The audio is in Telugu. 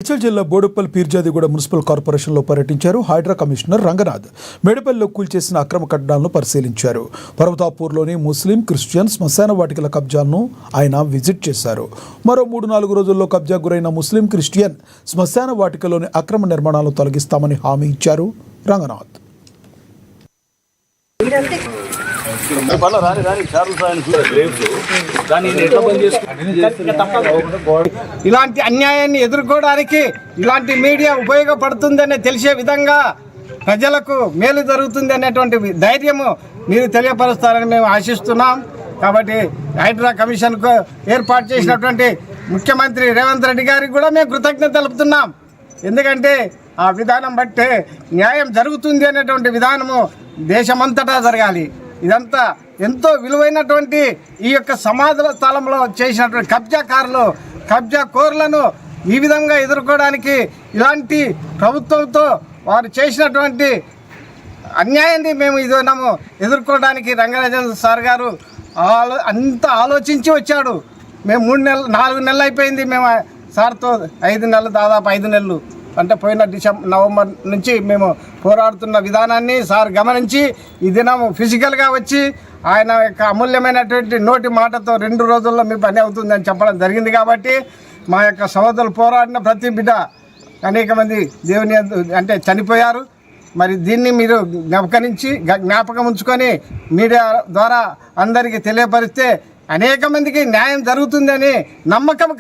మేడ్చల్ జిల్లా బోడుప్పల్ పీర్జాదిగూడ మున్సిపల్ కార్పొరేషన్లో పర్యటించారు హైడ్రా కమిషనర్ రంగనాథ్. మేడిపల్లిలో కూల్చేసిన అక్రమ కట్టడాలను పరిశీలించారు. పర్వతాపూర్లోని ముస్లిం, క్రిస్టియన్ శ్మశాన వాటికల కబ్జాలను ఆయన విజిట్ చేశారు. మరో 3-4 రోజుల్లో కబ్జా గురైన ముస్లిం, క్రిస్టియన్ శ్మశాన వాటికలోని అక్రమ నిర్మాణాలను తొలగిస్తామని హామీ ఇచ్చారు రంగనాథ్. ఇలాంటి అన్యాయాన్ని ఎదుర్కోవడానికి ఇలాంటి మీడియా ఉపయోగపడుతుందనే తెలిసే విధంగా ప్రజలకు మేలు జరుగుతుంది అనేటువంటి ధైర్యము మీరు తెలియపరుస్తారని మేము ఆశిస్తున్నాం. కాబట్టి హైడ్రా కమిషన్కు ఏర్పాటు చేసినటువంటి ముఖ్యమంత్రి రేవంత్ రెడ్డి గారికి కూడా మేము కృతజ్ఞత తెలుపుతున్నాం. ఎందుకంటే ఆ విధానం బట్టే న్యాయం జరుగుతుంది అనేటువంటి విధానము దేశమంతటా జరగాలి. ఇదంతా ఎంతో విలువైనటువంటి ఈ యొక్క సమాధుల స్థలంలో చేసినటువంటి కబ్జా కోర్లను ఈ విధంగా ఎదుర్కోవడానికి ఇలాంటి ప్రభుత్వంతో వారు చేసినటువంటి అన్యాయాన్ని మేము ఇదన్నాము ఎదుర్కోవడానికి రంగరాజన్ సార్ గారు అంత ఆలోచించి వచ్చాడు. మేము 4 నెలలు అయిపోయింది మేము సార్తో 5 నెలలు, దాదాపు 5 నెలలు అంటే పోయిన నవంబర్ నుంచి మేము పోరాడుతున్న విధానాన్ని సార్ గమనించి ఈ దినం ఫిజికల్గా వచ్చి ఆయన యొక్క అమూల్యమైనటువంటి నోటి మాటతో 2 రోజుల్లో మీ పని అవుతుందని చెప్పడం జరిగింది. కాబట్టి మా యొక్క సహోదరులు పోరాడిన ప్రతి బిడ్డ అనేక మంది దేవుని అంటే చనిపోయారు. మరి దీన్ని మీరు జ్ఞాపకం ఉంచుకొని మీడియా ద్వారా అందరికీ తెలియపరిస్తే అనేక మందికి న్యాయం జరుగుతుందని నమ్మకం